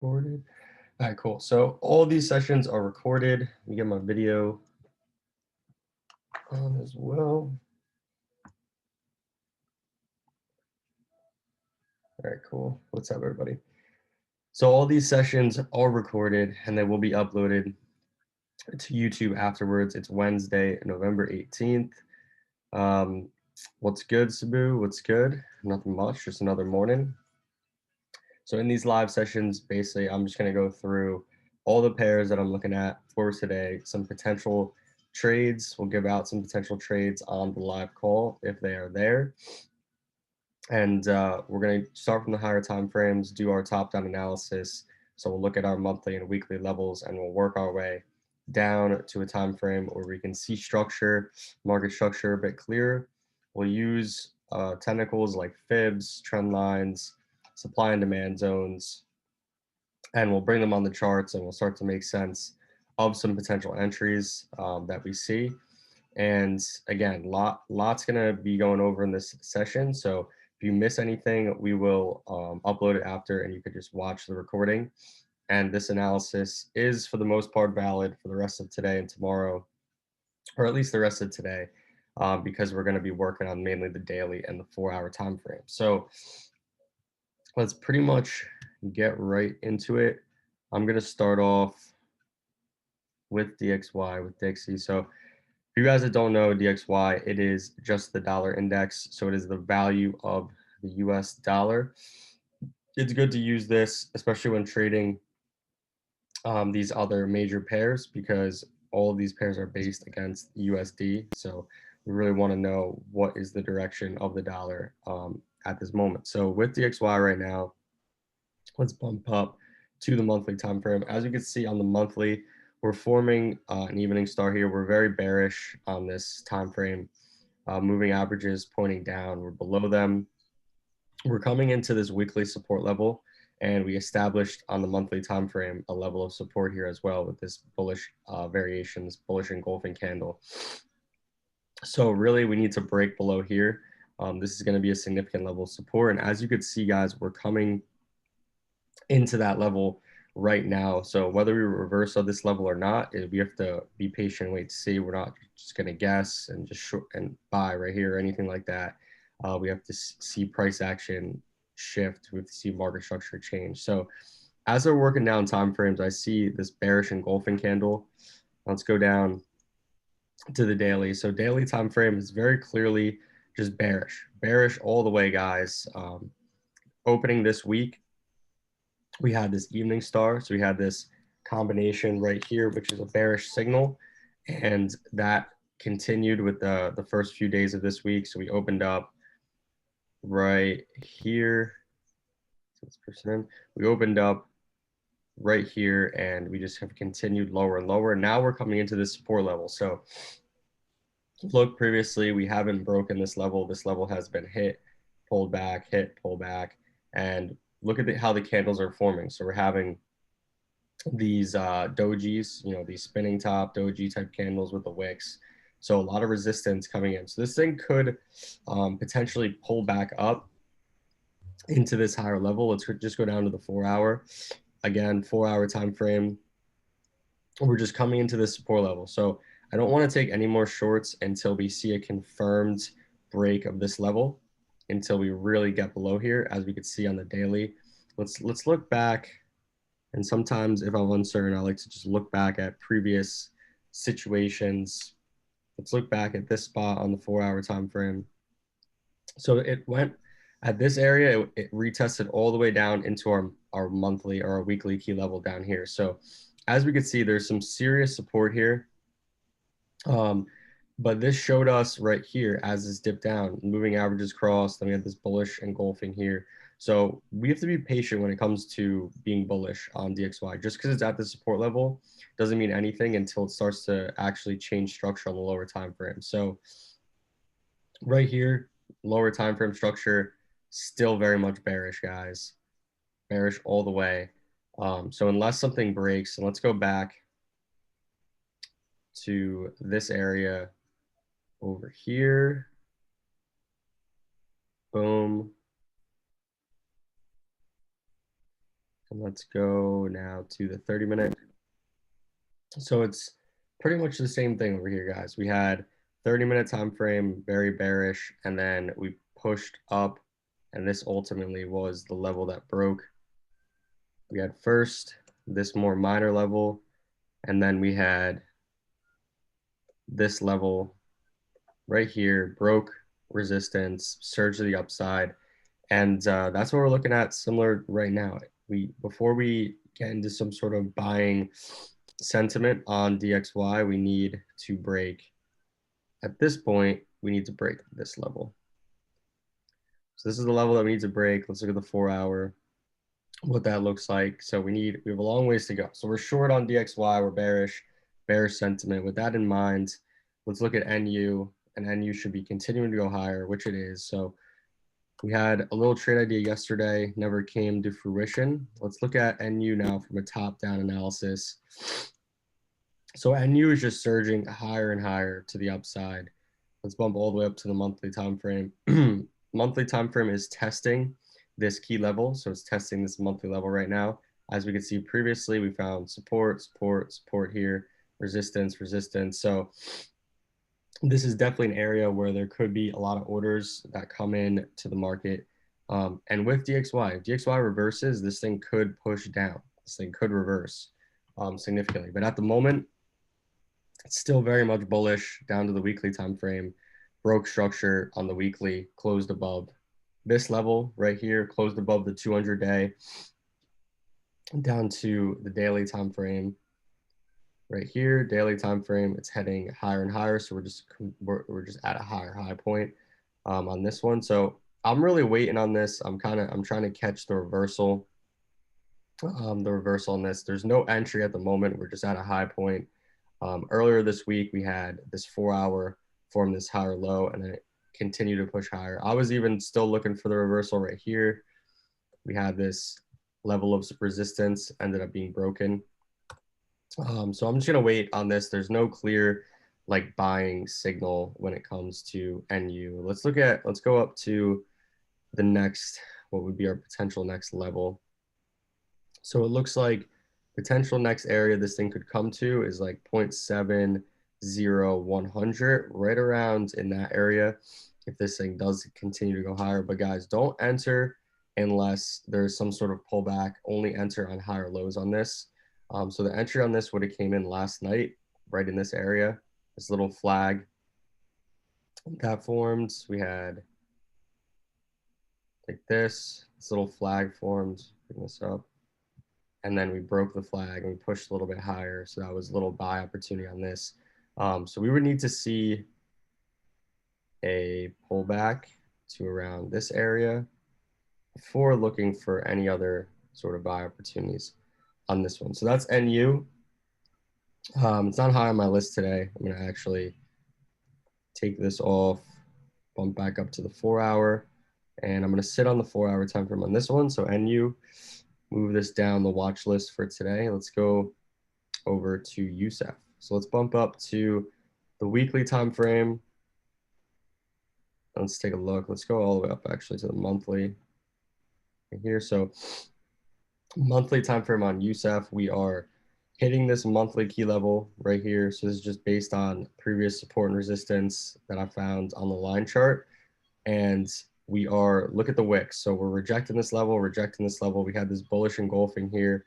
Recorded. All right, cool. So all these sessions are recorded. Let me get my video on as well. All right, cool. What's up, everybody? So all these sessions are recorded and they will be uploaded to YouTube afterwards. It's Wednesday, November 18th. What's good, Sabu? What's good? Nothing much, just another morning. So in these live sessions, basically, I'm just going to go through all the pairs that I'm looking at for today, some potential trades. We'll give out some potential trades on the live call if they are there. And we're going to start from the higher time frames, do our top-down analysis. So we'll look at our monthly and weekly levels, and we'll work our way down to a time frame where we can see structure, market structure a bit clearer. We'll use technicals like fibs, trend lines, supply and demand zones, and we'll bring them on the charts, and we'll start to make sense of some potential entries that we see. And again, lots gonna be going over in this session. So if you miss anything, we will upload it after, and you could just watch the recording. And this analysis is, for the most part, valid for the rest of today and tomorrow, or at least the rest of today, because we're going to be working on mainly the daily and the 4-hour time frame. So let's pretty much get right into it. I'm going to start off with DXY, with Dixie. So if you guys that don't know DXY, it is just the dollar index. So it is the value of the US dollar. It's good to use this, especially when trading these other major pairs, because all of these pairs are based against USD. So we really want to know what is the direction of the dollar at this moment. So with DXY right now, let's bump up to the monthly time frame. As you can see on the monthly, we're forming an evening star here. We're very bearish on this time frame. Moving averages pointing down, we're below them. We're coming into this weekly support level, and we established on the monthly time frame a level of support here as well with this bullish variation, this bullish engulfing candle. So really we need to break below here. This is going to be a significant level of support, and as you could see, guys, we're coming into that level right now. So whether we reverse of this level or not, we have to be patient and wait to see. We're not just going to guess and just short and buy right here or anything like that. We have to see price action shift. We have to see market structure change. So as we're working down time frames, I see this bearish engulfing candle. Let's go down to the daily. So daily time frame is very clearly just bearish all the way, guys. Opening this week, we had this evening star. So we had this combination right here, which is a bearish signal. And that continued with the first few days of this week. So we opened up right here. We opened up right here, and we just have continued lower and lower. Now we're coming into this support level. So look, previously we haven't broken this level. This level has been hit, pulled back, hit, pull back, and look at how the candles are forming. So we're having these dojis, these spinning top doji type candles with the wicks. So a lot of resistance coming in. So this thing could potentially pull back up into this higher level. Let's just go down to the 4-hour. Again, 4-hour time frame. We're just coming into this support level. So I don't want to take any more shorts until we see a confirmed break of this level, until we really get below here, as we could see on the daily. Let's look back. And sometimes if I'm uncertain, I like to just look back at previous situations. Let's look back at this spot on the 4-hour time frame. So it went at this area, it retested all the way down into our monthly or our weekly key level down here. So as we can see, there's some serious support here. But this showed us right here as this dipped down, moving averages crossed, then we had this bullish engulfing here. So we have to be patient when it comes to being bullish on DXY. Just because it's at the support level doesn't mean anything until it starts to actually change structure on the lower time frame. So right here, lower time frame structure, still very much bearish, guys. Bearish all the way. So unless something breaks, and let's go back to this area over here. Boom. And let's go now to the 30-minute. So it's pretty much the same thing over here, guys. We had 30-minute time frame, very bearish, and then we pushed up, and this ultimately was the level that broke. We had first this more minor level, and then we had this level right here, broke resistance, surge to the upside, and that's what we're looking at similar right now. Before we get into some sort of buying sentiment on DXY, we need to break, at this point, we need to break this level. So this is the level that we need to break. Let's look at the 4-hour, what that looks like. So we have a long ways to go. So we're short on DXY, we're bearish sentiment. With that in mind, let's look at NU, and NU should be continuing to go higher, which it is. So we had a little trade idea yesterday, never came to fruition. Let's look at NU now from a top-down analysis. So NU is just surging higher and higher to the upside. Let's bump all the way up to the monthly time frame. Monthly time frame is testing this key level. So it's testing this monthly level right now. As we could see previously, we found support, support, support here, resistance, resistance. So this is definitely an area where there could be a lot of orders that come in to the market. And with DXY, if DXY reverses, this thing could push down. This thing could reverse significantly. But at the moment, it's still very much bullish down to the weekly time frame. Broke structure on the weekly, closed above this level right here, closed above the 200-day, down to the daily time frame right here, daily time frame. It's heading higher and higher, so we're just at a higher high point on this one. So I'm really waiting on this. I'm trying to catch the reversal. The reversal on this. There's no entry at the moment. We're just at a high point. Earlier this week, we had this 4-hour form this higher low, and then it continued to push higher. I was even still looking for the reversal right here. We had this level of resistance, ended up being broken. So I'm just going to wait on this. There's no clear like buying signal when it comes to NU. Let's go up to the next, what would be our potential next level. So it looks like potential next area this thing could come to is like 0.70100, right around in that area if this thing does continue to go higher. But guys, don't enter unless there's some sort of pullback. Only enter on higher lows on this. So the entry on this would have came in last night, right in this area, this little flag that formed. We had like this little flag formed. Bring this up. And then we broke the flag and we pushed a little bit higher. So that was a little buy opportunity on this. So we would need to see a pullback to around this area before looking for any other sort of buy opportunities on this one. So that's NU. It's not high on my list today. I'm going to actually take this off, bump back up to the 4-hour, and I'm going to sit on the 4-hour time frame on this one. So NU, move this down the watch list for today. Let's go over to USEF. So let's bump up to the weekly time frame. Let's take a look. Let's go all the way up actually to the monthly right here. So monthly time frame on USEF, we are hitting this monthly key level right here. So this is just based on previous support and resistance that I found on the line chart. And we are, look at the wicks. So we're rejecting this level, rejecting this level. We had this bullish engulfing here.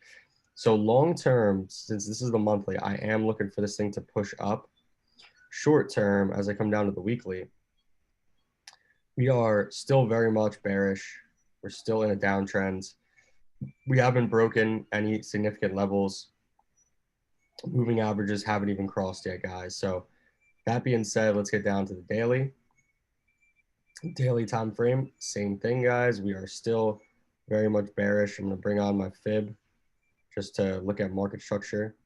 So long term, since this is the monthly, I am looking for this thing to push up. Short term, as I come down to the weekly, we are still very much bearish. We're still in a downtrend. We haven't broken any significant levels. Moving averages haven't even crossed yet, guys. So that being said, let's get down to the daily. Daily time frame, same thing, guys. We are still very much bearish. I'm going to bring on my fib just to look at market structure.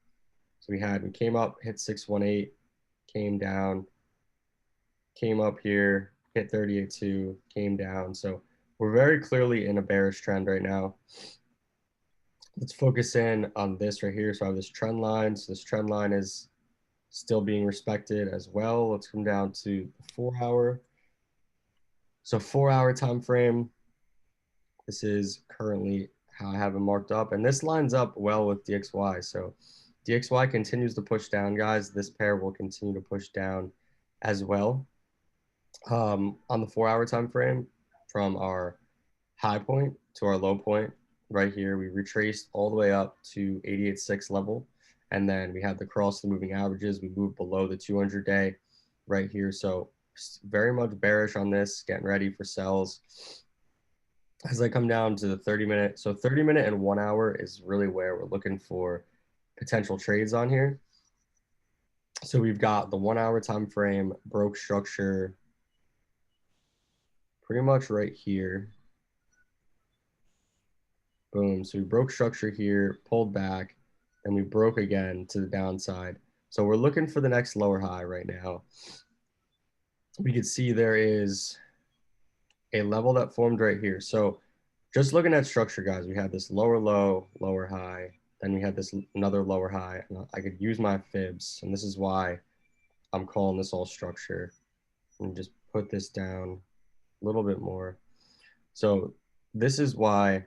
So we came up, hit 618, came down, came up here, hit 38.2, came down. So we're very clearly in a bearish trend right now. Let's focus in on this right here. So I have this trend line. So this trend line is still being respected as well. Let's come down to the 4-hour. So 4-hour time frame. This is currently how I have it marked up. And this lines up well with DXY. So DXY continues to push down, guys. This pair will continue to push down as well. On the 4-hour time frame, from our high point to our low point right here, we retraced all the way up to 88.6 level. And then we had the cross the moving averages. We moved below the 200-day right here. So very much bearish on this, getting ready for sells. As I come down to the 30-minute, so 30-minute and 1 hour is really where we're looking for potential trades on here. So we've got the 1 hour time frame, broke structure pretty much right here. Boom. So we broke structure here, pulled back, and we broke again to the downside. So we're looking for the next lower high right now. We can see there is a level that formed right here. So just looking at structure, guys, we had this lower low, lower high. Then we had this another lower high. I could use my fibs, and this is why I'm calling this all structure. And just put this down a little bit more. So this is why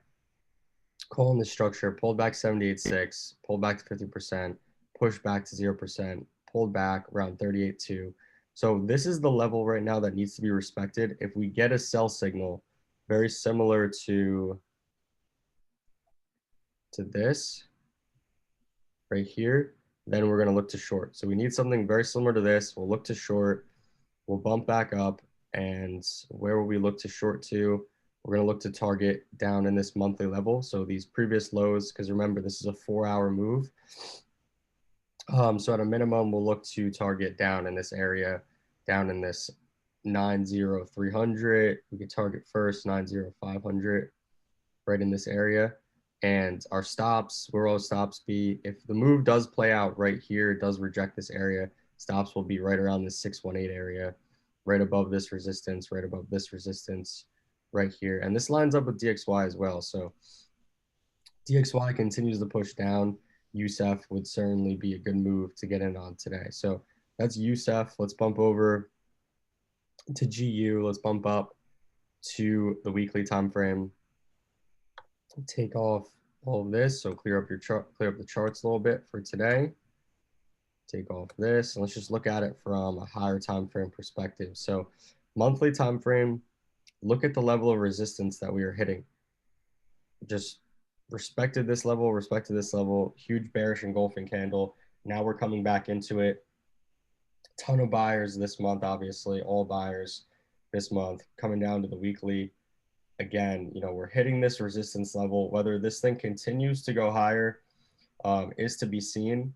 calling this structure, pulled back 78.6, pulled back to 50%, pushed back to 0%, pulled back around 38.2. So this is the level right now that needs to be respected. If we get a sell signal very similar to this right here, then we're going to look to short. So we need something very similar to this. We'll look to short. We'll bump back up. And where will we look to short to? We're going to look to target down in this monthly level. So these previous lows, because remember, this is a 4-hour move. So at a minimum, we'll look to target down in this area, down in this 90300. We could target first 90500 right in this area. And our stops, where will stops be? If the move does play out right here, it does reject this area, stops will be right around this 618 area, right above this resistance, right above this resistance right here. And this lines up with DXY as well. So DXY continues to push down. USEF would certainly be a good move to get in on today. So that's USEF. Let's bump over to GU. Let's bump up to the weekly time frame. Take off all of this. So clear up your chart, clear up the charts a little bit for today. Take off this, and let's just look at it from a higher time frame perspective. So monthly time frame, look at the level of resistance that we are hitting. Just respected this level, huge bearish engulfing candle. Now we're coming back into it. Ton of buyers this month, obviously, all buyers this month. Coming down to the weekly. Again, we're hitting this resistance level. Whether this thing continues to go higher is to be seen.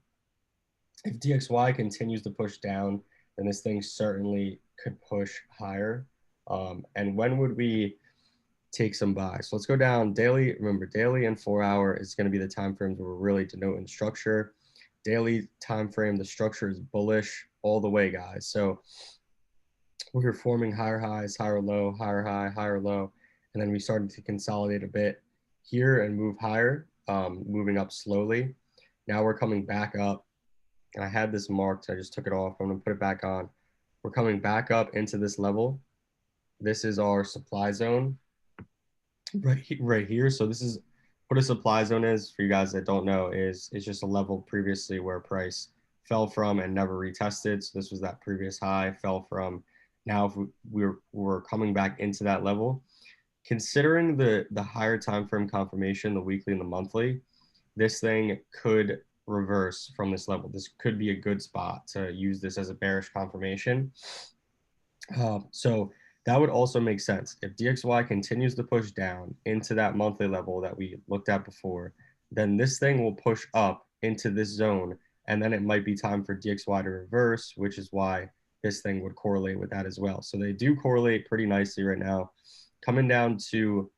If DXY continues to push down, then this thing certainly could push higher. And when would we take some buys? So let's go down daily. Remember, daily and 4-hour is going to be the time frames where we're really denoting structure. Daily time frame, the structure is bullish all the way, guys. So we're forming higher highs, higher low, higher high, higher low. And then we started to consolidate a bit here and move higher, moving up slowly. Now we're coming back up. And I had this marked. I just took it off. I'm going to put it back on. We're coming back up into this level. This is our supply zone right here. So this is what a supply zone is, for you guys that don't know, is just a level previously where price fell from and never retested. So this was that previous high, fell from. Now if we're coming back into that level. Considering the higher time frame confirmation, the weekly and the monthly, this thing could reverse from this level. This could be a good spot to use this as a bearish confirmation. So that would also make sense. If DXY continues to push down into that monthly level that we looked at before, then this thing will push up into this zone, and then it might be time for DXY to reverse, which is why this thing would correlate with that as well. So they do correlate pretty nicely right now. Coming down to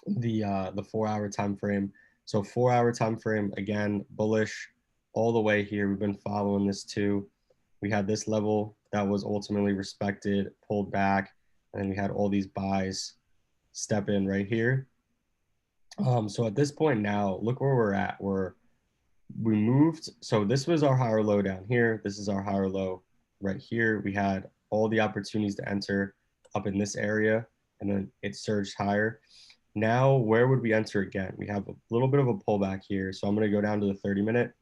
the 4-hour time frame. So 4-hour time frame, again, bullish all the way here. We've been following this too. We had this level that was ultimately respected, pulled back, and then we had all these buys step in right here. So at this point now, look where we're at. We moved. So this was our higher low down here. This is our higher low right here. We had all the opportunities to enter up in this area, and then it surged higher. Now, where would we enter again? We have a little bit of a pullback here. So I'm going to go down to the 30-minute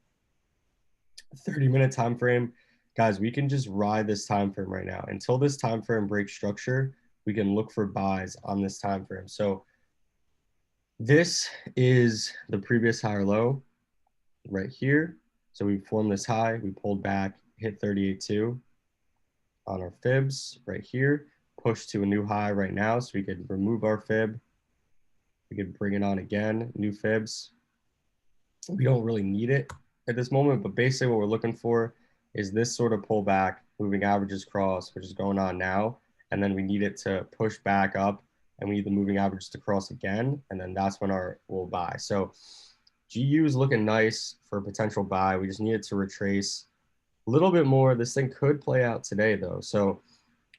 time frame. Guys, we can just ride this time frame right now. Until this time frame breaks structure, we can look for buys on this time frame. So this is the previous high or low right here. So we formed this high, we pulled back, hit 38.2 on our fibs right here, push to a new high right now. So we could remove our fib. We could bring it on again, new fibs. We don't really need it at this moment, but basically what we're looking for is this sort of pullback, moving averages cross, which is going on now. And then we need it to push back up, and we need the moving averages to cross again. And then that's when we'll buy. So GU is looking nice for a potential buy. We just need it to retrace a little bit more. This thing could play out today though. So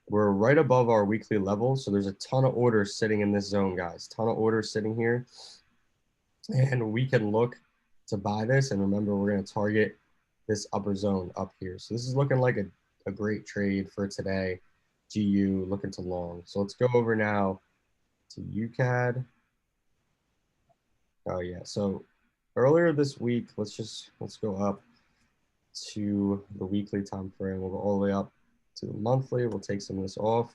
we're right above our weekly level. So there's a ton of orders sitting in this zone, guys. Ton of orders sitting here. And we can look to buy this. And remember, we're going to target this upper zone up here. So this is looking like a great trade for today. GU looking to long. So let's go over now to UCAD. Oh yeah. So earlier this week, let's go up to the weekly time frame. We'll go all the way up to the monthly. We'll take some of this off.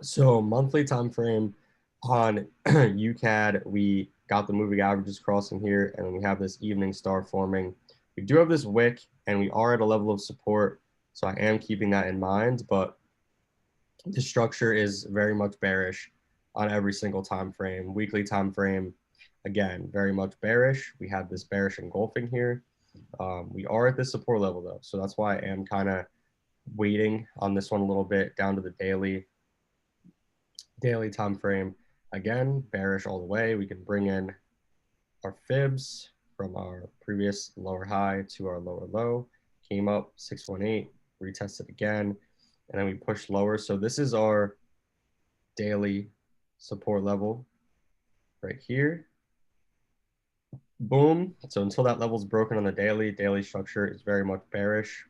So monthly time frame on UCAD, we got the moving averages crossing here, and we have this evening star forming. We do have this wick, and we are at a level of support, so I am keeping that in mind, but the structure is very much bearish on every single time frame. Weekly time frame, again, very much bearish. We have this bearish engulfing here. We are at this support level though, so that's why I am kind of waiting on this one a little bit down to the daily time frame. Again, bearish all the way. We can bring in our fibs from our previous lower high to our lower low. Came up 618, retested again, and then we pushed lower. So this is our daily support level right here. Boom. So until that level is broken on the daily structure is very much bearish.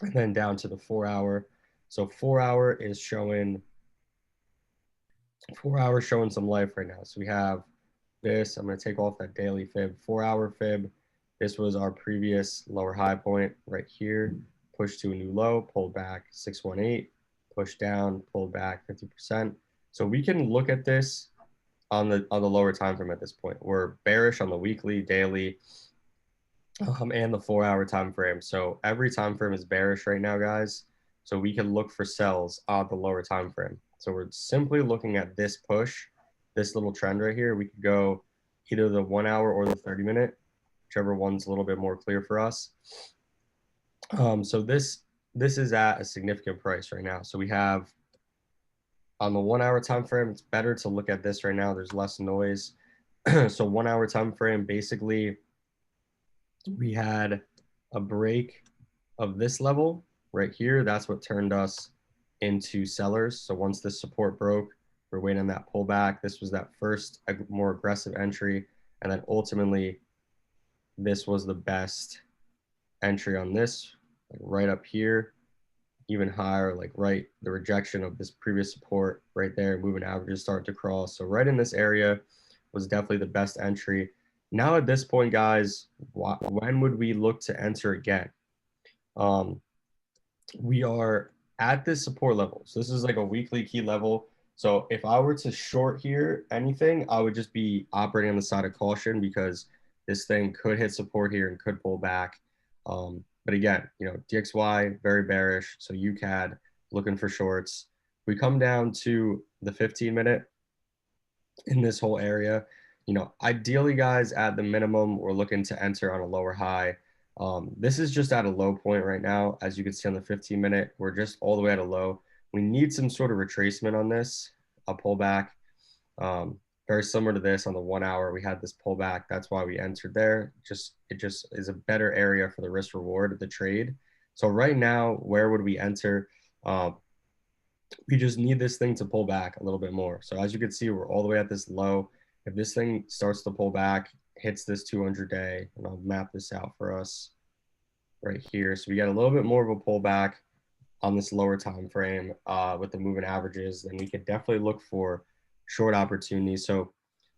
And then down to the 4-hour. So 4-hour is showing 4-hour showing some life right now. So we have this. I'm going to take off that daily fib. 4-hour fib. This was our previous lower high point right here. Pushed to a new low, pulled back 618, pushed down, pulled back 50%. So we can look at this on the lower time frame at this point. We're bearish on the weekly, daily, and the 4-hour time frame. So every time frame is bearish right now, guys. So we can look for sells on the lower time frame. So we're simply looking at this push, this little trend right here. We could go either the 1-hour or the 30-minute, whichever one's a little bit more clear for us. So this is at a significant price right now. So we have on the 1-hour time frame, it's better to look at this right now. There's less noise. So 1-hour time frame, basically, we had a break of this level right here. That's what turned us into sellers. So once this support broke, we're waiting on that pullback. This was that first more aggressive entry. And then ultimately, this was the best entry on this, like right up here, even higher, like right, the rejection of this previous support right there, moving averages start to cross. So right in this area was definitely the best entry. Now at this point, guys, when would we look to enter again? We are at this support level. So this is like a weekly key level. So if I were to short here anything, I would just be operating on the side of caution because this thing could hit support here and could pull back. But again, DXY, very bearish. So UCAD looking for shorts. We come down to the 15-minute in this whole area. Ideally, guys, at the minimum, we're looking to enter on a lower high. This is just at a low point right now. As you can see on the 15-minute, we're just all the way at a low. We need some sort of retracement on this, a pullback. Very similar to this on the 1-hour, we had this pullback. That's why we entered there. It just is a better area for the risk reward of the trade. So right now, where would we enter? We just need this thing to pull back a little bit more. So as you can see, we're all the way at this low. If this thing starts to pull back, hits this 200-day, and I'll map this out for us right here. So we got a little bit more of a pullback on this lower time frame with the moving averages, then we could definitely look for short opportunities. So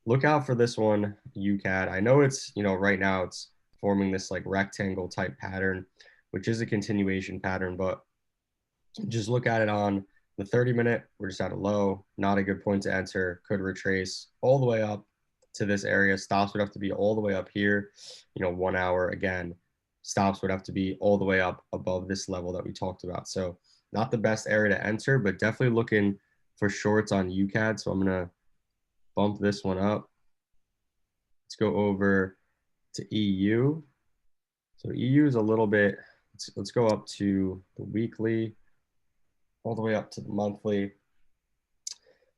look out for this one, UCAD. I know it's, right now it's forming this like rectangle type pattern, which is a continuation pattern, but just look at it on the 30-minute. We're just at a low, not a good point to enter, could retrace all the way up to this area. Stops would have to be all the way up here, 1 hour again. Stops would have to be all the way up above this level that we talked about. So not the best area to enter, but definitely looking for shorts on UCAD. So I'm going to bump this one up. Let's go over to EU. So EU is a little bit, let's go up to the weekly, all the way up to the monthly.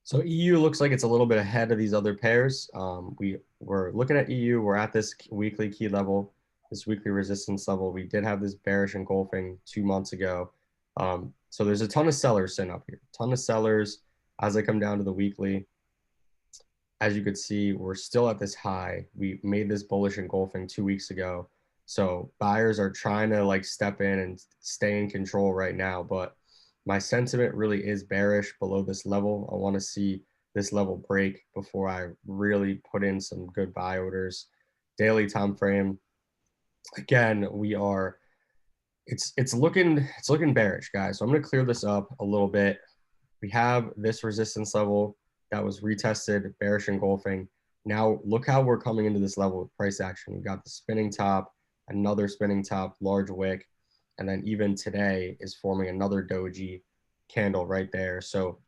So EU looks like it's a little bit ahead of these other pairs. We're looking at EU. We're at this weekly key level, this weekly resistance level. We did have this bearish engulfing 2 months ago. So there's a ton of sellers sitting up here, ton of sellers as I come down to the weekly. As you could see, we're still at this high. We made this bullish engulfing 2 weeks ago. So buyers are trying to like step in and stay in control right now, but my sentiment really is bearish below this level. I want to see this level break before I really put in some good buy orders. Daily time frame, again, it's looking bearish, guys. So I'm going to clear this up a little bit. We have this resistance level that was retested, bearish engulfing. Now look how we're coming into this level with price action. We got the spinning top, another spinning top, large wick, and then even today is forming another doji candle right there. So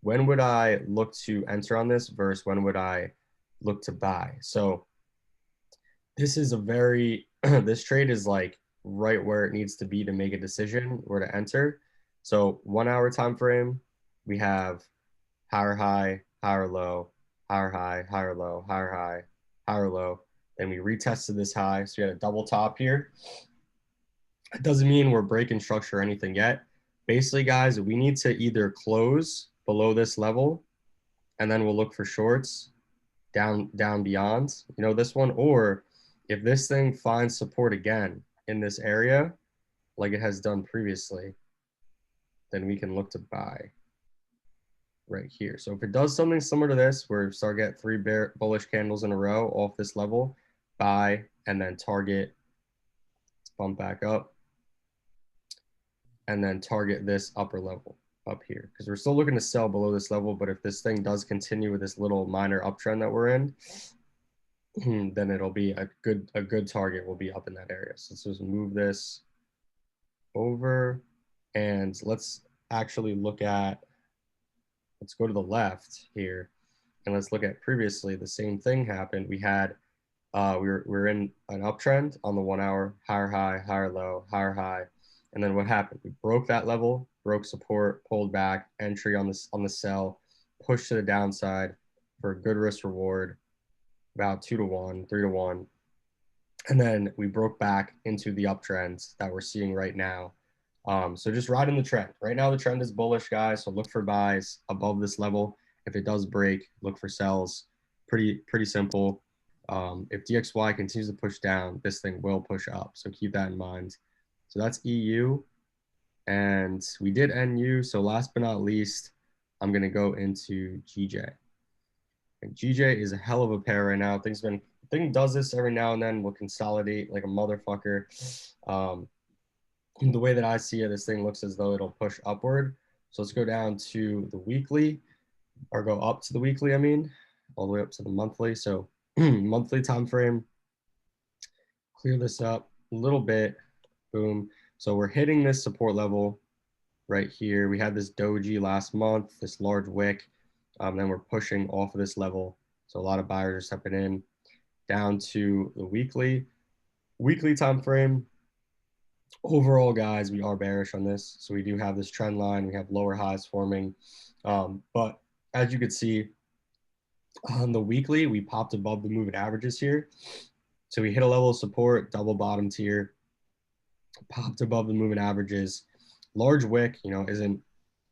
when would I look to enter on this versus when would I look to buy? So this is a very, this trade is like right where it needs to be to make a decision where to enter. So 1 hour time frame, we have higher high, higher low, higher high, higher low, higher high, higher low. Then we retested this high. So we had a double top here. It doesn't mean we're breaking structure or anything yet. Basically, guys, we need to either close below this level and then we'll look for shorts down beyond, this one, or if this thing finds support again in this area like it has done previously, then we can look to buy right here. So if it does something similar to this, where we start get 3 bullish candles in a row off this level, buy, and then target, let's bump back up, and then target this upper level up here, because we're still looking to sell below this level. But if this thing does continue with this little minor uptrend that we're in, then it'll be a good target will be up in that area. So let's just move this over, and let's actually look at, let's go to the left here, and let's look at previously the same thing happened. We had we're in an uptrend on the 1 hour, higher high, higher low, higher high, and then what happened? We broke that level, broke support, pulled back, entry on the sell, pushed to the downside for a good risk reward, about 2 to 1, 3 to 1, and then we broke back into the uptrends that we're seeing right now. So just riding the trend. Right now the trend is bullish, guys. So look for buys above this level. If it does break, look for sells. Pretty simple. If DXY continues to push down, this thing will push up. So keep that in mind. So that's EU. And we did NU. So last but not least, I'm going to go into GJ. And GJ is a hell of a pair right now. Thing does this every now and then. Will consolidate like a motherfucker. The way that I see it, this thing looks as though it'll push upward. So let's go down to the weekly, or go up to the weekly, all the way up to the monthly. So monthly time frame, clear this up a little bit, boom. So we're hitting this support level right here. We had this doji last month, this large wick, then we're pushing off of this level. So a lot of buyers are stepping in. Down to the weekly time frame. Overall, guys, we are bearish on this. So we do have this trend line. We have lower highs forming. But as you could see, on the weekly, we popped above the moving averages here. So we hit a level of support, double bottomed here, popped above the moving averages. Large wick, isn't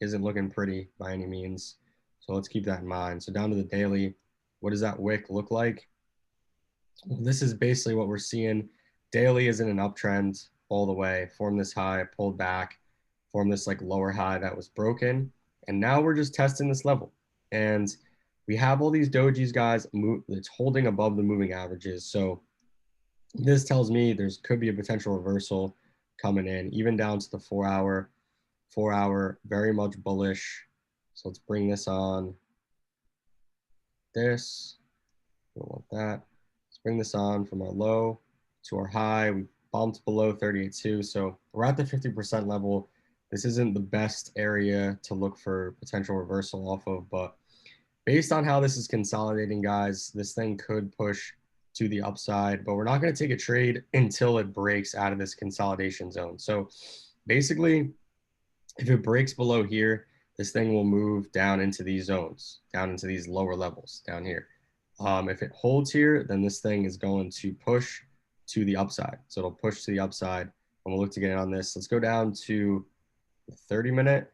looking pretty by any means. So let's keep that in mind. So down to the daily, what does that wick look like? Well, this is basically what we're seeing. Daily is in an uptrend all the way, formed this high, pulled back, formed this like lower high that was broken. And now we're just testing this level. And we have all these dojis, guys. It's holding above the moving averages. So this tells me there's could be a potential reversal coming in, even down to the 4 hour. 4 hour, very much bullish. So let's bring this on. This, we don't want that. Let's bring this on from our low to our high. We bumped below 38.2. So we're at the 50% level. This isn't the best area to look for potential reversal off of, but based on how this is consolidating, guys, this thing could push to the upside, but we're not going to take a trade until it breaks out of this consolidation zone. So basically, if it breaks below here, this thing will move down into these zones, down into these lower levels down here. If it holds here, then this thing is going to push to the upside. So it'll push to the upside, and we'll look to get in on this. Let's go down to the 30-minute.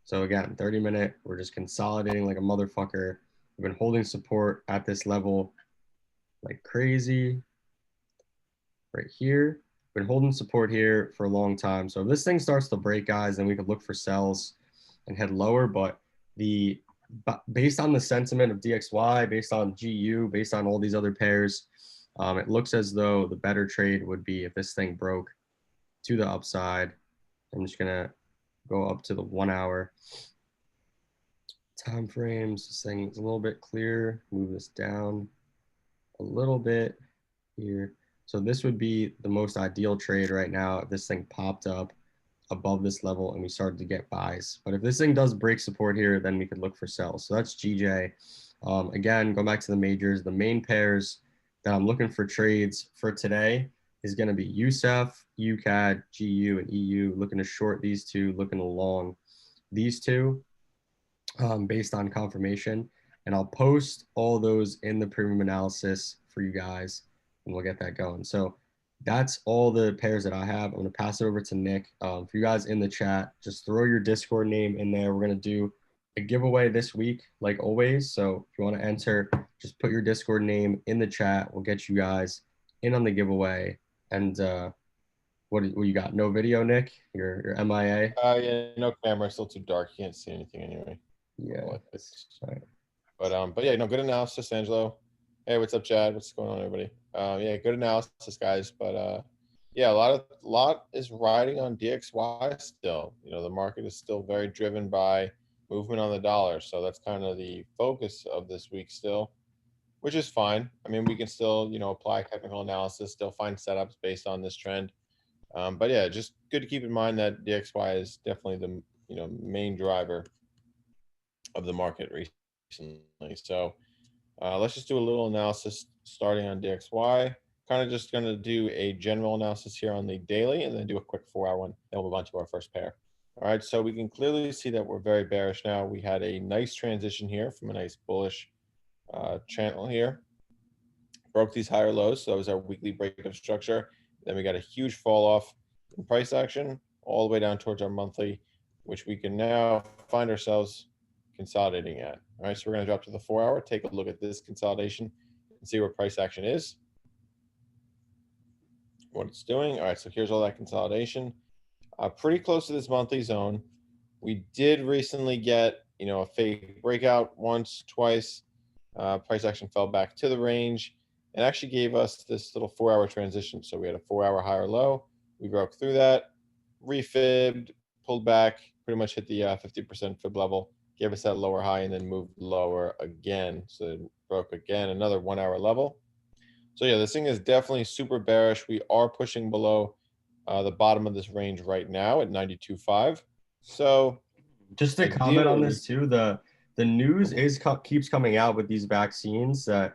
So again, 30-minute, we're just consolidating like a motherfucker. We've been holding support at this level like crazy right here. Been holding support here for a long time. So if this thing starts to break, guys, then we could look for sells and head lower. But based on the sentiment of DXY, based on GU, based on all these other pairs, it looks as though the better trade would be if this thing broke to the upside. I'm just gonna go up to the 1 hour time frames. This thing is a little bit clearer. Move this down a little bit here. So this would be the most ideal trade right now if this thing popped up above this level and we started to get buys. But if this thing does break support here, then we could look for sells. So that's GJ. Again, going back to the majors, the main pairs that I'm looking for trades for today is going to be USEF, UCAD, GU, and EU. Looking to short these two, looking to long these two based on confirmation. And I'll post all those in the premium analysis for you guys, and we'll get that going. So that's all the pairs that I have. I'm going to pass it over to Nick. For you guys in the chat, just throw your Discord name in there. We're going to do a giveaway this week, like always. So if you want to enter, just put your Discord name in the chat. We'll get you guys in on the giveaway. And what you got? No video, Nick? Your MIA? Yeah, no camera. Still too dark. You can't see anything anyway. Yeah. Right. But yeah, no, good analysis, Angelo. Hey, what's up, Chad? What's going on, everybody? Yeah, good analysis, guys. But yeah, a lot is riding on DXY still. You know, the market is still very driven by movement on the dollar, so that's kind of the focus of this week still, which is fine. I mean, we can still, you know, apply technical analysis, still find setups based on this trend. But yeah, just good to keep in mind that DXY is definitely the, you know, main driver of the market recently. So let's just do a little analysis starting on DXY. Kind of just going to do a general analysis here on the daily and then do a quick 4 hour one. Then we'll move on to our first pair. All right, so we can clearly see that we're very bearish now. We had a nice transition here from a nice bullish channel here. Broke these higher lows, so that was our weekly breakup structure. Then we got a huge fall off in price action all the way down towards our monthly, which we can now find ourselves consolidating at. All right, so we're going to drop to the 4 hour, take a look at this consolidation and see where price action is, what it's doing. All right, so here's all that consolidation. Pretty close to this monthly zone. We did recently get, you know, a fake breakout once, twice. Price action fell back to the range and actually gave us this little 4 hour transition. So we had a 4 hour higher low. We broke through that, refibbed, pulled back, pretty much hit the 50% fib level, gave us that lower high, and then moved lower again. So it broke again, another 1 hour level. So yeah, this thing is definitely super bearish. We are pushing below the bottom of this range right now at 92.5. So just to comment on this too, the news keeps coming out with these vaccines that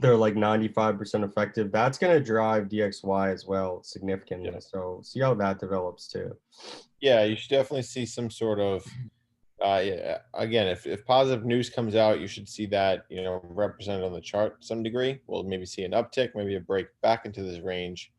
they're like 95% effective. That's going to drive DXY as well significantly. Yeah. So see how that develops too. Yeah, you should definitely see some sort of yeah, again, if positive news comes out, you should see that, you know, represented on the chart to some degree. We'll maybe see an uptick, maybe a break back into this range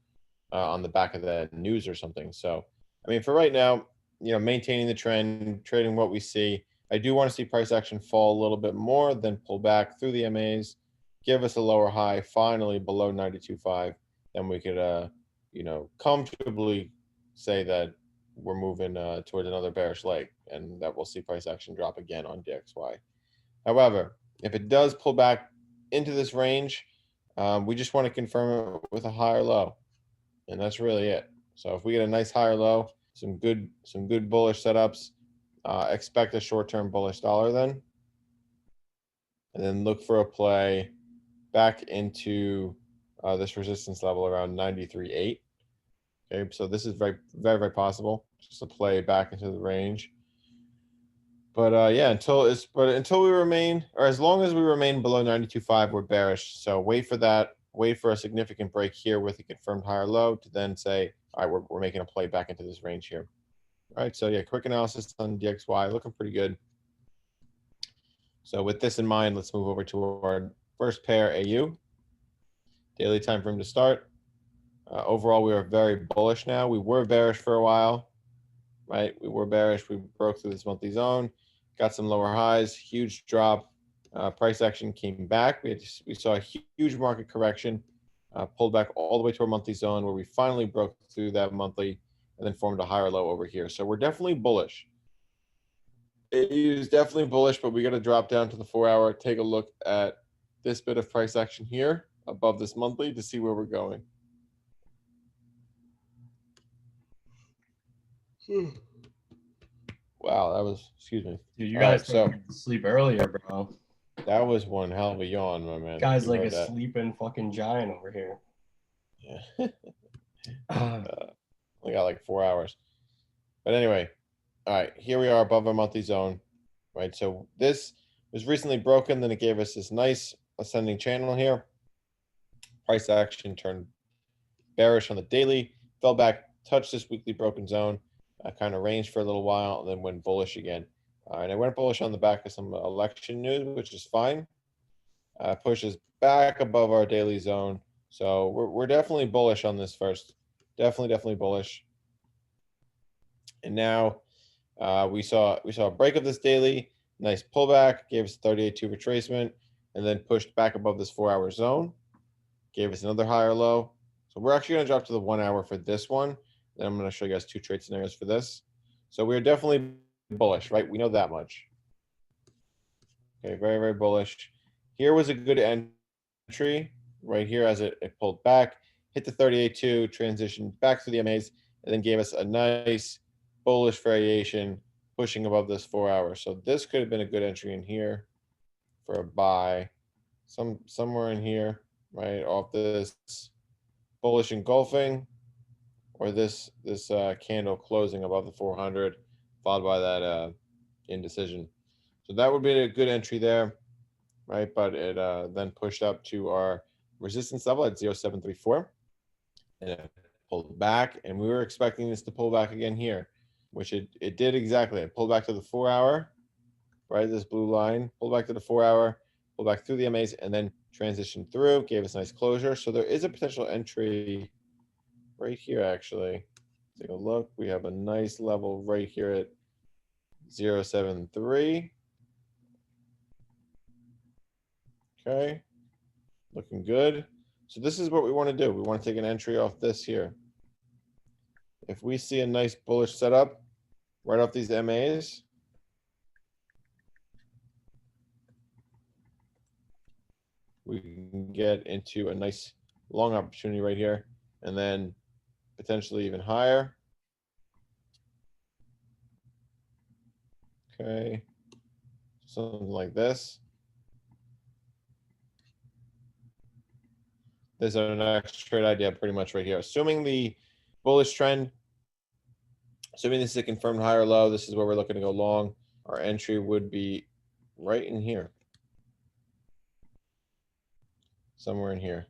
on the back of that news or something. So, I mean, for right now, you know, maintaining the trend, trading what we see. I do want to see price action fall a little bit more, then pull back through the MAs, give us a lower high, finally below 92.5. Then we could, you know, comfortably say that we're moving towards another bearish leg, and that we'll see price action drop again on DXY. However, if it does pull back into this range, we just want to confirm it with a higher low, and that's really it. So if we get a nice higher low, some good bullish setups, expect a short-term bullish dollar then, and then look for a play back into this resistance level around 93.8. Okay, so this is very, very, very possible just to play back into the range. But yeah, until we remain, or as long as we remain below 92.5, we're bearish. So wait for that. Wait for a significant break here with a confirmed higher low to then say, all right, we're making a play back into this range here. All right, so yeah, quick analysis on DXY, looking pretty good. So with this in mind, let's move over to our first pair, AU. Daily time frame to start. Overall, we are very bullish now. We were bearish for a while, right? We were bearish. We broke through this monthly zone, got some lower highs, huge drop. Price action came back. We saw a huge market correction, pulled back all the way to our monthly zone where we finally broke through that monthly and then formed a higher low over here. So we're definitely bullish. It is definitely bullish, but we got to drop down to the 4-hour, take a look at this bit of price action here above this monthly to see where we're going. Wow, that was, excuse me. Dude, you guys so sleep earlier, bro. That was one hell of a yawn, my man. Guy's like a sleeping fucking giant over here. Yeah. We got like 4 hours. But anyway, all right, here we are above our monthly zone, right? So this was recently broken, then it gave us this nice ascending channel here. Price action turned bearish on the daily, fell back, touched this weekly broken zone, kind of ranged for a little while, and then went bullish again. And I went bullish on the back of some election news, which is fine. Pushes back above our daily zone. So we're definitely bullish on this first. Definitely bullish. And now we saw a break of this daily, nice pullback, gave us 38.2 retracement, and then pushed back above this 4-hour zone, gave us another higher low. So we're actually going to drop to the 1 hour for this one. Then I'm going to show you guys 2 trade scenarios for this. So we're definitely bullish, right? We know that much. Okay, very, very bullish. Here was a good entry right here as it pulled back, hit the 38.2, transitioned back to the MAs, and then gave us a nice bullish variation pushing above this 4 hours. So this could have been a good entry in here for a buy, somewhere in here, right off this bullish engulfing, or this candle closing above the 400, followed by that indecision. So that would be a good entry there, right? But it then pushed up to our resistance level at 0.734, and it pulled back, and we were expecting this to pull back again here, which it did exactly. It pulled back to the 4 hour, right? This blue line, pulled back to the 4 hour, pulled back through the MAs, and then transitioned through, gave us a nice closure. So there is a potential entry right here, actually. Take a look. We have a nice level right here at 0.73. Okay, looking good. So this is what we want to do. We want to take an entry off this here. If we see a nice bullish setup right off these MAs, we can get into a nice long opportunity right here, and then potentially even higher. Okay, something like this. There's our next trade idea pretty much right here. Assuming the bullish trend, assuming this is a confirmed higher low, this is where we're looking to go long. Our entry would be right in here. Somewhere in here.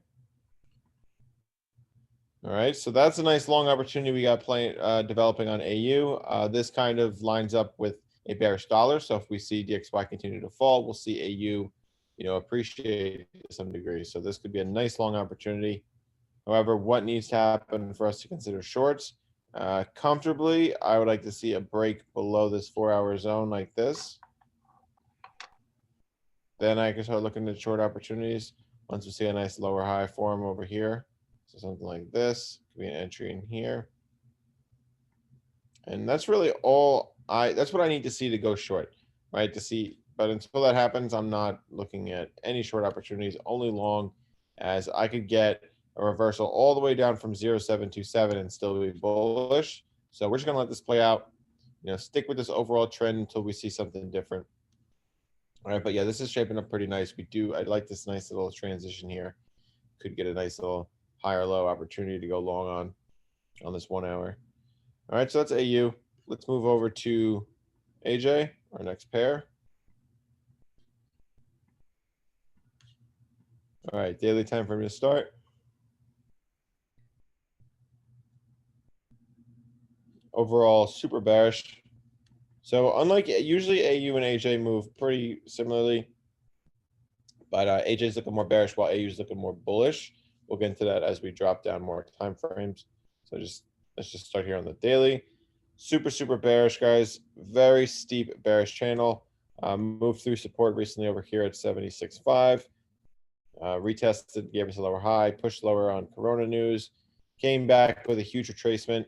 All right, so that's a nice long opportunity we got developing on AU. This kind of lines up with a bearish dollar. So if we see DXY continue to fall, we'll see AU, appreciate to some degree. So this could be a nice long opportunity. However, what needs to happen for us to consider shorts? Comfortably, I would like to see a break below this 4-hour zone like this. Then I can start looking at short opportunities once we see a nice lower high form over here. So something like this could be an entry in here. And that's really all that's what I need to see to go short, right? To see But until that happens, I'm not looking at any short opportunities, only long, as I could get a reversal all the way down from 0.727 and still be bullish. So we're just gonna let this play out. Stick with this overall trend until we see something different. All right, but yeah, this is shaping up pretty nice. I like this nice little transition here. Could get a nice little higher low opportunity to go long on this 1 hour. All right, so that's AU. Let's move over to AJ, our next pair. All right, daily time frame to start. Overall, super bearish. So unlike usually AU and AJ move pretty similarly, but AJ's looking more bearish while AU's looking more bullish. We'll get into that as we drop down more time frames. So let's just start here on the daily. Super bearish, guys. Very steep bearish channel. Moved through support recently over here at 76.5. Retested, gave us a lower high, pushed lower on Corona news, came back with a huge retracement,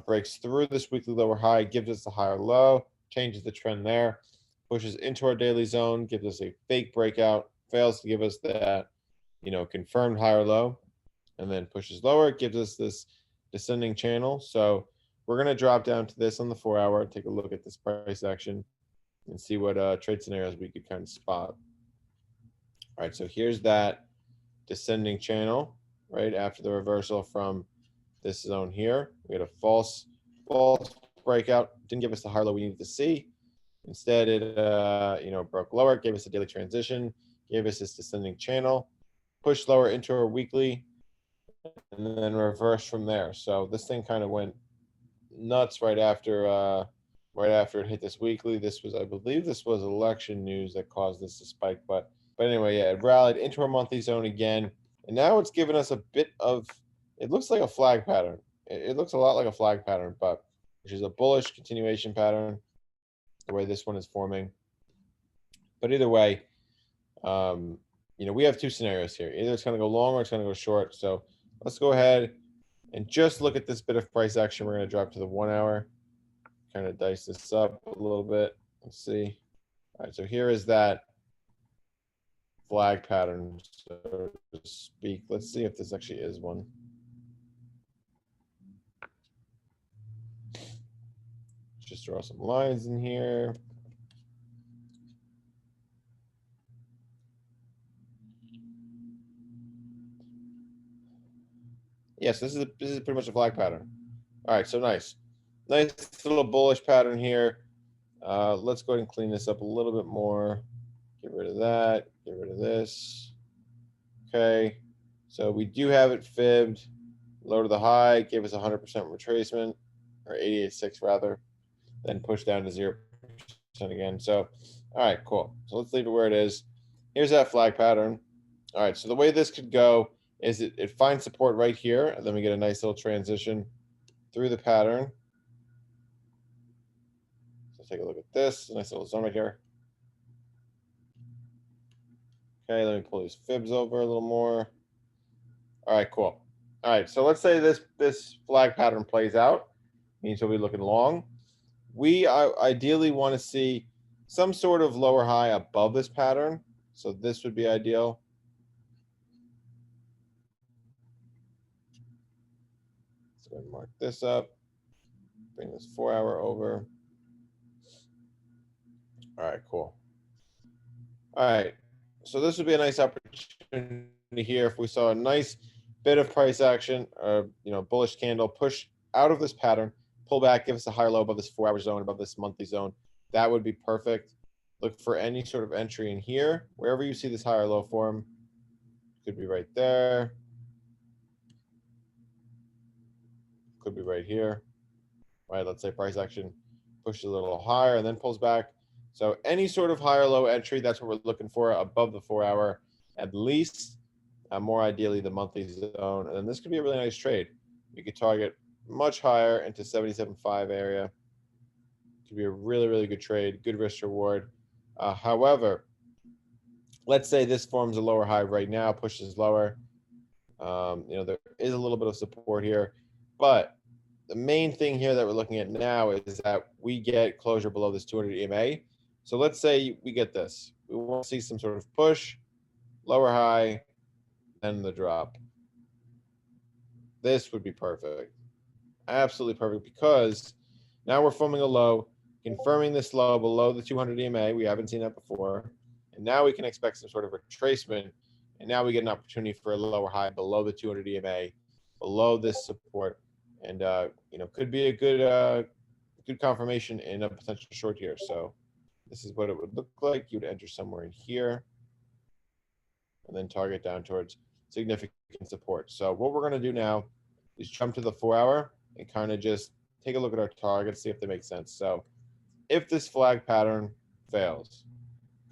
breaks through this weekly lower high, gives us a higher low, changes the trend there, pushes into our daily zone, gives us a fake breakout, fails to give us that, confirmed higher low, and then pushes lower, gives us this descending channel. So we're going to drop down to this on the 4 hour, take a look at this price action, and see what trade scenarios we could kind of spot. All right, so here's that descending channel right after the reversal from this zone here. We had a false breakout. Didn't give us the higher low we needed to see. Instead, it broke lower, gave us a daily transition, gave us this descending channel, pushed lower into our weekly, and then reversed from there. So this thing kind of went nuts right after it hit this weekly. I believe this was election news that caused this to spike, but anyway, yeah, it rallied into our monthly zone again, and now it's given us a bit of, it looks like a flag pattern. It looks a lot like a flag pattern, but which is a bullish continuation pattern, the way this one is forming. But either way, we have two scenarios here. Either it's going to go long or it's going to go short. So let's go ahead and just look at this bit of price action. We're going to drop to the 1 hour, kind of dice this up a little bit. Let's see. All right, so here is that flag pattern, so to speak. Let's see if this actually is one. Just draw some lines in here. Yes, this is pretty much a flag pattern. All right, so nice little bullish pattern here. Let's go ahead and clean this up a little bit more. Get rid of that. Get rid of this. Okay, so we do have it fibbed. Low to the high, gave us 100% retracement, or 88.6 rather. Then push down to 0% again. So, all right, cool. So let's leave it where it is. Here's that flag pattern. All right, so the way this could go is it finds support right here, and then we get a nice little transition through the pattern. So take a look at this. Nice little zone right here. Okay, let me pull these fibs over a little more. All right, cool. All right, so let's say this flag pattern plays out. Means we'll be looking long. We ideally want to see some sort of lower high above this pattern. So this would be ideal. Let's go ahead and mark this up. Bring this 4 hour over. All right, cool. All right, so this would be a nice opportunity here if we saw a nice bit of price action, or bullish candle, push out of this pattern, pull back, give us a higher low above this 4 hour zone, above this monthly zone. That would be perfect. Look for any sort of entry in here, wherever you see this higher low form. Could be right there. Could be right here. Right, let's say price action pushes a little higher and then pulls back. So any sort of higher low entry, that's what we're looking for above the 4 hour at least. More ideally the monthly zone. And then this could be a really nice trade. You could target much higher into 77.5 area. Could be a really good trade, good risk reward. However, let's say this forms a lower high right now, pushes lower. There is a little bit of support here, but the main thing here that we're looking at now is that we get closure below this 200 EMA. So let's say we get this. We want to see some sort of push, lower high, then the drop. This would be perfect. Absolutely perfect, because now we're forming a low, confirming this low below the 200 EMA. We haven't seen that before. And now we can expect some sort of retracement. And now we get an opportunity for a lower high below the 200 EMA, below this support. And, could be a good confirmation in a potential short here. So this is what it would look like. You would enter somewhere in here and then target down towards significant support. So what we're going to do now is jump to the 4-hour and kind of just take a look at our targets, see if they make sense. So if this flag pattern fails,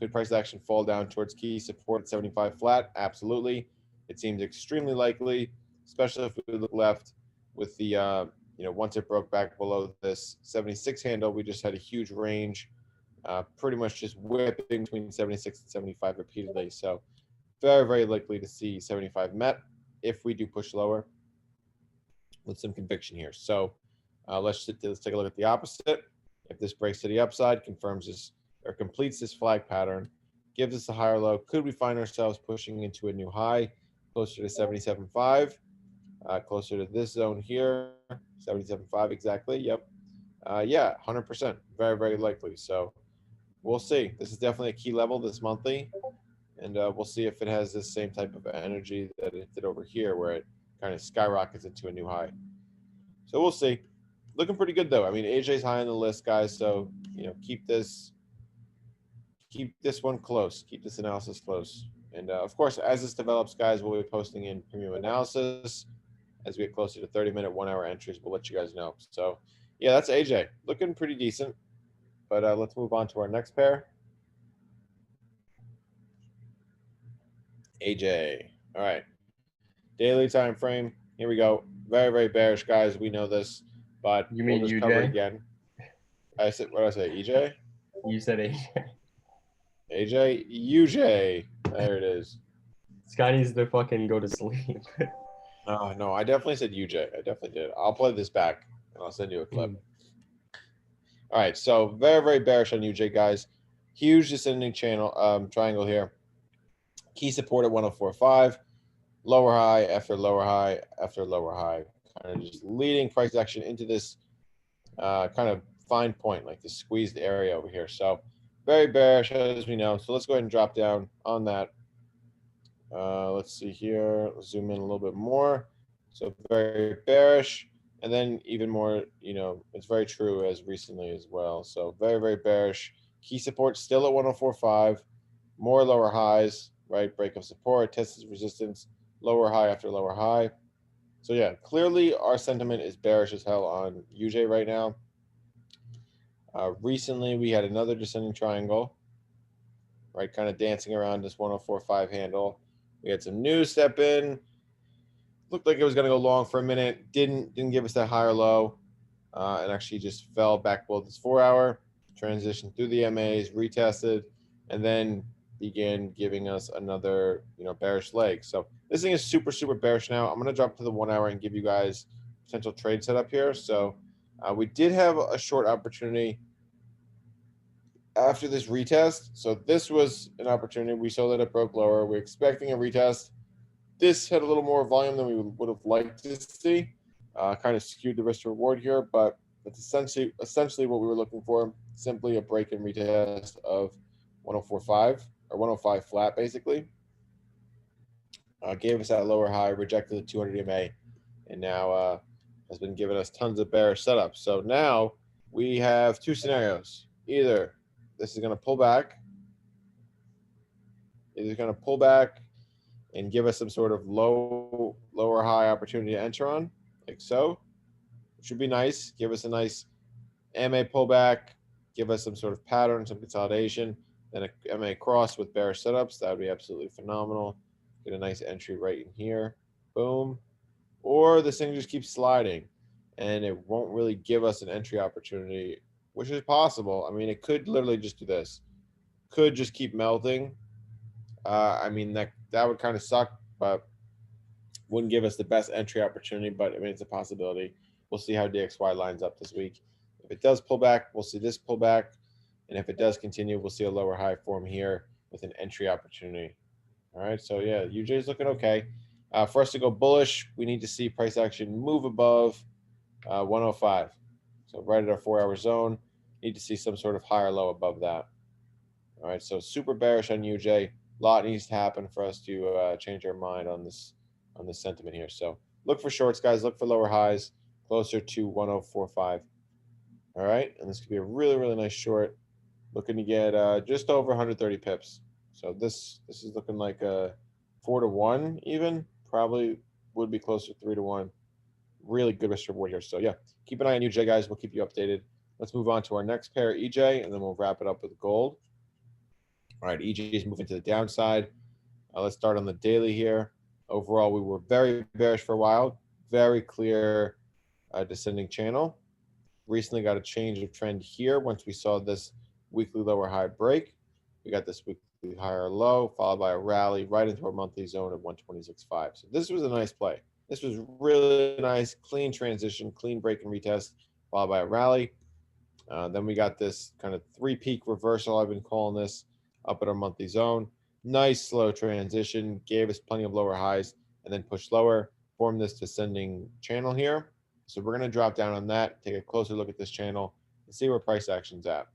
could price action fall down towards key support at 75 flat? Absolutely. It seems extremely likely, especially if we look left with the, once it broke back below this 76 handle, we just had a huge range, pretty much just whipping between 76 and 75 repeatedly. So very, very likely to see 75 met if we do push lower with some conviction here. So let's take a look at the opposite. If this breaks to the upside, confirms this or completes this flag pattern, gives us a higher low, could we find ourselves pushing into a new high closer to 77.5, closer to this zone here, 77.5 exactly? Yep. Yeah, 100%. Very, very likely. So we'll see. This is definitely a key level this monthly. And we'll see if it has this same type of energy that it did over here, where it kind of skyrockets into a new high. So we'll see. Looking pretty good though. I mean, AJ's high on the list, guys. So keep this one close. Keep this analysis close. And of course, as this develops, guys, we'll be posting in premium analysis as we get closer to 30-minute, 1-hour entries. We'll let you guys know. So yeah, that's AJ. Looking pretty decent. But let's move on to our next pair. AJ. All right. Daily time frame. Here we go. Very, very bearish, guys. We know this, but You we'll mean just cover it UJ? again. I said, what did I say? EJ? You said AJ. AJ? UJ. There it is. Scott needs to fucking go to sleep. Oh, no, I definitely said UJ. I definitely did. I'll play this back and I'll send you a clip. All right. So very, very bearish on UJ, guys. Huge descending channel triangle here. Key support at 104.5. Lower high after lower high after lower high. Kind of just leading price action into this kind of fine point, like the squeezed area over here. So very bearish, as we know. So let's go ahead and drop down on that. Let's see here. Let's zoom in a little bit more. So very bearish. And then even more, it's very true as recently as well. So very, very bearish. Key support still at 104.5. More lower highs, right? Break of support, tested resistance, lower high after lower high. So yeah, clearly our sentiment is bearish as hell on UJ right now. Recently, we had another descending triangle, right? Kind of dancing around this 104.5 handle. We had some news step in. Looked like it was going to go long for a minute. Didn't give us that higher low. And actually just fell back below this 4-hour. Transitioned through the MAs, retested, and then began giving us another, bearish leg. So this thing is super, super bearish now. I'm going to drop to the 1-hour and give you guys potential trade setup here. So we did have a short opportunity after this retest. So this was an opportunity. We saw that it broke lower. We're expecting a retest. This had a little more volume than we would have liked to see. Kind of skewed the risk to reward here, but it's essentially what we were looking for. Simply a break and retest of 104.5 or 105 flat, basically. Gave us that lower high, rejected the 200 EMA, and now has been giving us tons of bearish setups. So now we have two scenarios. Either this is going to pull back. It's going to pull back and give us some sort of lower high opportunity to enter on, like so. Which would be nice. Give us a nice MA pullback. Give us some sort of pattern, some consolidation. Then a MA cross with bearish setups. That would be absolutely phenomenal. Get a nice entry right in here. Boom. Or this thing just keeps sliding and it won't really give us an entry opportunity, which is possible. I mean, it could literally just do this. Could just keep melting. I mean, that would kind of suck, but wouldn't give us the best entry opportunity, but I mean, it's a possibility. We'll see how DXY lines up this week. If it does pull back, we'll see this pull back. And if it does continue, we'll see a lower high form here with an entry opportunity. All right, so yeah, UJ is looking okay. For us to go bullish, we need to see price action move above 105. So right at our 4-hour zone, need to see some sort of higher low above that. All right, so super bearish on UJ. A lot needs to happen for us to change our mind on this sentiment here. So look for shorts, guys. Look for lower highs closer to 1045. All right, and this could be a really, really nice short. Looking to get just over 130 pips. So this is looking like a 4-to-1 even. Probably would be closer to 3-to-1. Really good risk reward here. So yeah, keep an eye on UJ, guys. We'll keep you updated. Let's move on to our next pair, EJ, and then we'll wrap it up with gold. All right, EJ is moving to the downside. Let's start on the daily here. Overall, we were very bearish for a while. Very clear descending channel. Recently got a change of trend here once we saw this weekly lower high break. We got this weekly higher low, followed by a rally right into our monthly zone of 126.5. So this was a nice play. This was really nice, clean transition, clean break and retest, followed by a rally. Then we got this kind of 3-peak reversal, I've been calling this, up at our monthly zone. Nice slow transition, gave us plenty of lower highs, and then pushed lower, formed this descending channel here. So we're going to drop down on that, take a closer look at this channel, and see where price action's at.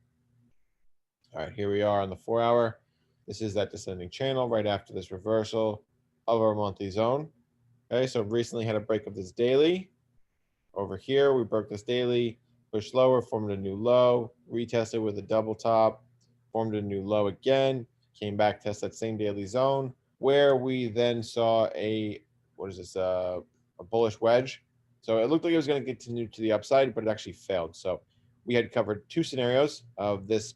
All right, here we are on the 4-hour. This is that descending channel right after this reversal of our monthly zone. Okay, so recently had a break of this daily. Over here, we broke this daily, pushed lower, formed a new low, retested with a double top, formed a new low again, came back, test that same daily zone, where we then saw a, what is this, a bullish wedge. So it looked like it was going to continue to the upside, but it actually failed. So we had covered 2 scenarios of this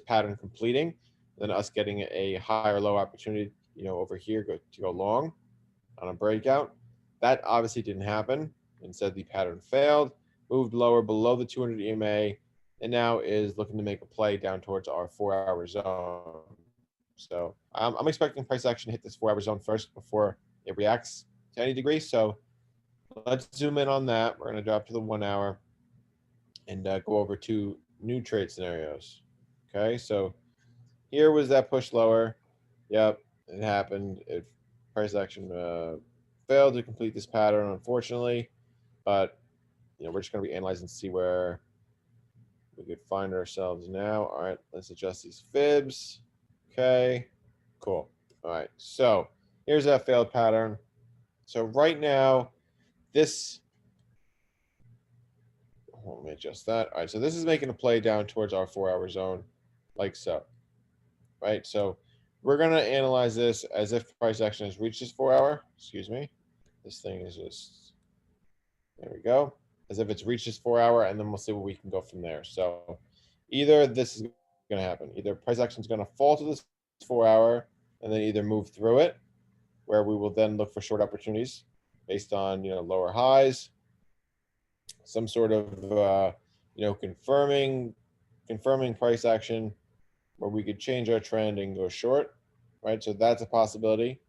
pattern completing, then us getting a higher low opportunity, over here to go long on a breakout. That obviously didn't happen. Instead, the pattern failed, moved lower below the 200 EMA, and now is looking to make a play down towards our 4-hour zone. So I'm expecting price action to hit this 4-hour zone first before it reacts to any degree. So let's zoom in on that. We're going to drop to the 1-hour and go over to new trade scenarios. Okay, so here was that push lower. Yep, it happened. Price action failed to complete this pattern, unfortunately. But we're just going to be analyzing to see where we could find ourselves now. All right, let's adjust these fibs. Okay, cool. All right, so here's that failed pattern. So right now, this, let me adjust that. All right, so this is making a play down towards our 4-hour zone, like so. Right, so we're going to analyze this as if price action has reached this 4-hour. Excuse me. This thing is just, there we go. As if it's reached this 4-hour, and then we'll see where we can go from there. So either this is going to happen. Either price action is going to fall to this 4-hour and then either move through it, where we will then look for short opportunities based on lower highs, some sort of confirming price action where we could change our trend and go short, right? So that's a possibility.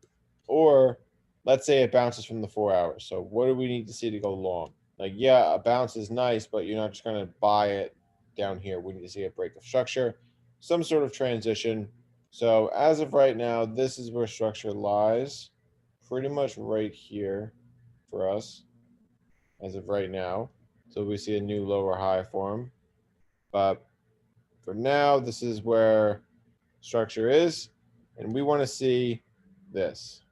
Or let's say it bounces from the 4 hours. So what do we need to see to go long? Like, yeah, a bounce is nice, but you're not just going to buy it down here. We need to see a break of structure, some sort of transition. So as of right now, this is where structure lies, pretty much right here for us as of right now. So we see a new lower high form. But for now, this is where structure is, and we want to see this,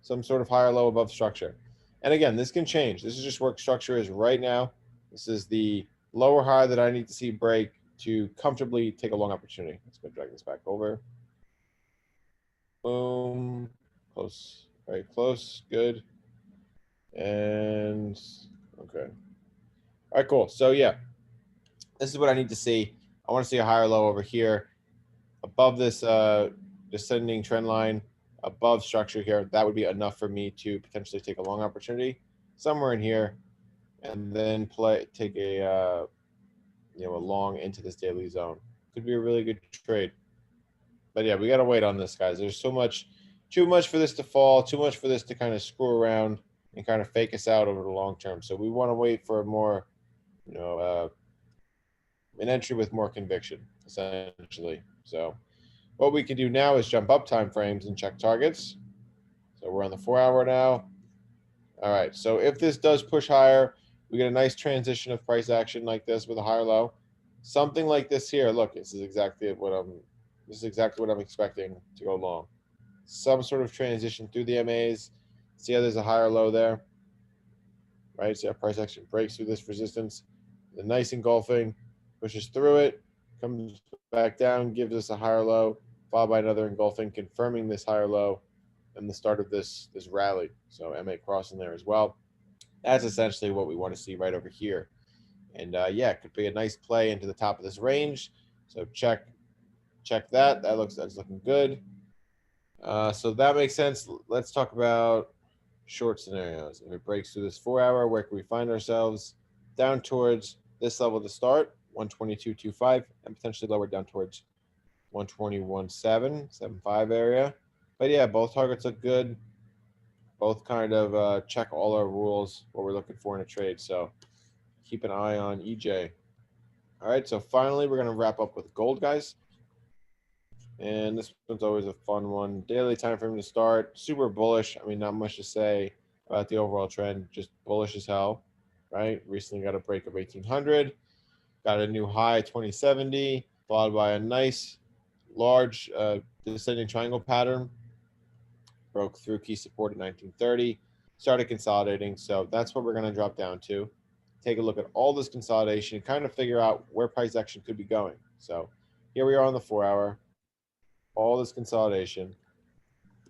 some sort of higher low above structure. And again, this can change. This is just where structure is right now. This is the lower high that I need to see break to comfortably take a long opportunity. Let's go drag this back over. Boom. Close. Very close. Good. And okay. All right, cool. So yeah, this is what I need to see. I want to see a higher low over here above this descending trend line, above structure here. That would be enough for me to potentially take a long opportunity somewhere in here, and then take a a long into this daily zone. Could be a really good trade. But yeah, we got to wait on this, guys. There's too much for this to fall, too much for this to kind of screw around and kind of fake us out over the long term. So we want to wait for a more an entry with more conviction, essentially. So what we can do now is jump up time frames and check targets. So we're on the 4-hour now. All right, so if this does push higher, we get a nice transition of price action like this with a higher low. Something like this here. Look, this is exactly what I'm expecting to go long. Some sort of transition through the MAs. See how there's a higher low there, right? See how price action breaks through this resistance. The nice engulfing, pushes through it, comes back down, gives us a higher low, followed by another engulfing, confirming this higher low and the start of this rally. So MA crossing there as well. That's essentially what we want to see right over here. And yeah, it could be a nice play into the top of this range. So check that. That's looking good. So that makes sense. Let's talk about short scenarios. If it breaks through this 4-hour, where can we find ourselves? Down towards this level to start, 122.25, and potentially lower down towards 121.775 area. But yeah, both targets look good. Both kind of check all our rules, what we're looking for in a trade. So keep an eye on EJ. All right, so finally we're going to wrap up with gold, guys. And this one's always a fun one. Daily time frame to start. Super bullish. I mean, not much to say about the overall trend. Just bullish as hell, right? Recently got a break of 1800. Got a new high 2070, followed by a nice large descending triangle pattern. Broke through key support at 1930. Started consolidating. So that's what we're going to drop down to. Take a look at all this consolidation and kind of figure out where price action could be going. So here we are on the 4-hour. All this consolidation,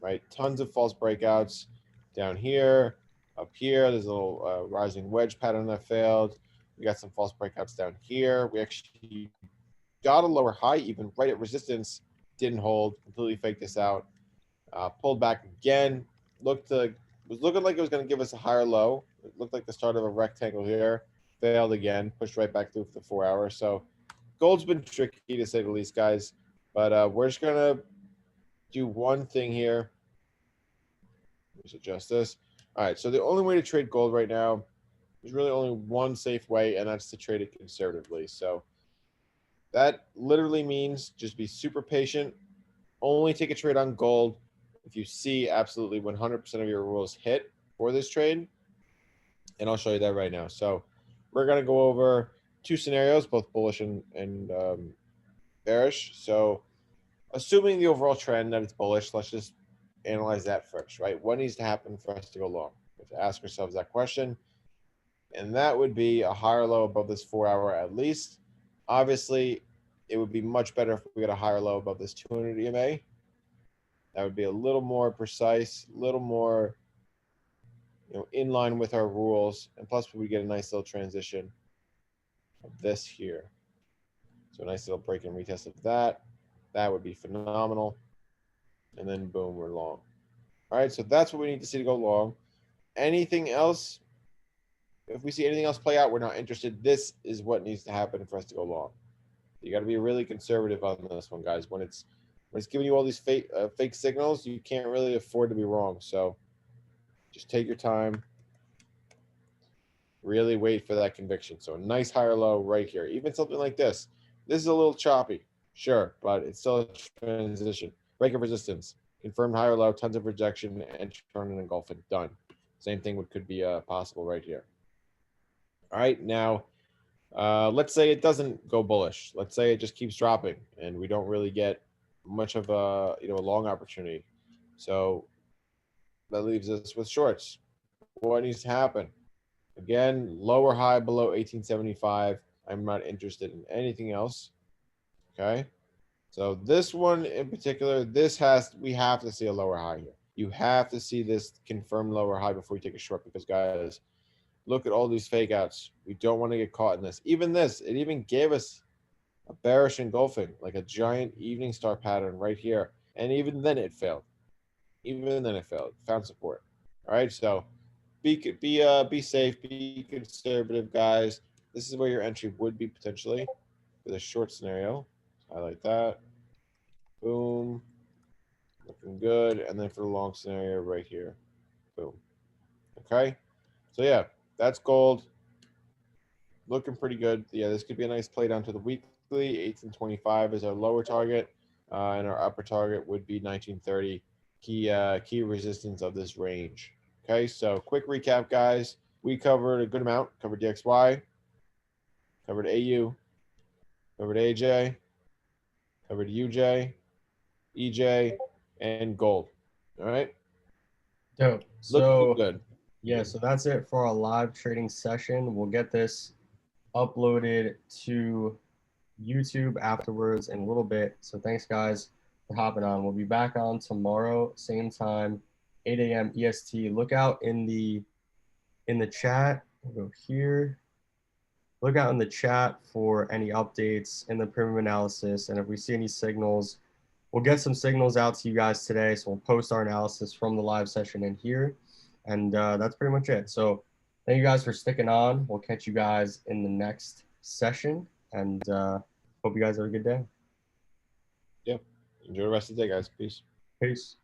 right? Tons of false breakouts down here, up here. There's a little rising wedge pattern that failed. We got some false breakouts down here. We actually got a lower high even right at resistance. Didn't hold. Completely faked this out. Pulled back again. Was looking like it was going to give us a higher low. It looked like the start of a rectangle here. Failed again. Pushed right back through for the 4-hour. So gold's been tricky to say the least, guys. But we're just going to do one thing here. Let's adjust this. All right, so the only way to trade gold right now is really only one safe way, and that's to trade it conservatively. So that literally means just be super patient. Only take a trade on gold if you see absolutely 100% of your rules hit for this trade. And I'll show you that right now. So we're going to go over two scenarios, both bullish and bearish. So assuming the overall trend that it's bullish, let's just analyze that first, right? What needs to happen for us to go long? We have to ask ourselves that question. And that would be a higher low above this 4-hour at least. Obviously, it would be much better if we get a higher low above this 200 EMA. That would be a little more precise, a little more in line with our rules. And plus, we get a nice little transition of this here. So a nice little break and retest of that. That would be phenomenal. And then boom, we're long. All right, so that's what we need to see to go long. Anything else? If we see anything else play out, we're not interested. This is what needs to happen for us to go long. You got to be really conservative on this one, guys. When it's giving you all these fake signals, you can't really afford to be wrong. So just take your time. Really wait for that conviction. So a nice higher low right here. Even something like this. This is a little choppy, sure, but it's still a transition. Break of resistance. Confirmed higher low, tons of rejection, and turn and engulfing. Done. Same thing could be possible right here. All right, now let's say it doesn't go bullish. Let's say it just keeps dropping, and we don't really get much of a a long opportunity. So that leaves us with shorts. What needs to happen? Again, lower high below 1875. I'm not interested in anything else. Okay. So this one in particular, we have to see a lower high here. You have to see this confirmed lower high before you take a short because, guys, look at all these fake outs. We don't want to get caught in this. Even this, it even gave us a bearish engulfing, like a giant evening star pattern right here. And even then it failed. Even then it failed. Found support. All right, so be safe, be conservative, guys. This is where your entry would be potentially for the short scenario. Highlight that. Boom. Looking good. And then for the long scenario right here. Boom. Okay. So yeah, that's gold. looking pretty good. Yeah, this could be a nice play down to the weekly. 1825 is our lower target, and our upper target would be 1930. Key resistance of this range. Okay, so quick recap, guys. We covered a good amount. Covered DXY, covered AU, covered AJ, covered UJ, EJ, and gold. All right, Dope. looking So good. yeah, so that's it for our live trading session. We'll get this uploaded to YouTube afterwards in a little bit. So thanks guys for hopping on. We'll be back on tomorrow, same time, 8 a.m. EST. Look out in the chat. We'll go here. Look out in the chat for any updates in the premium analysis. And if we see any signals, we'll get some signals out to you guys today. So we'll post our analysis from the live session in here. And that's pretty much it. So thank you guys for sticking on. We'll catch you guys in the next session. And hope you guys have a good day. Yeah. Enjoy the rest of the day, guys. Peace. Peace.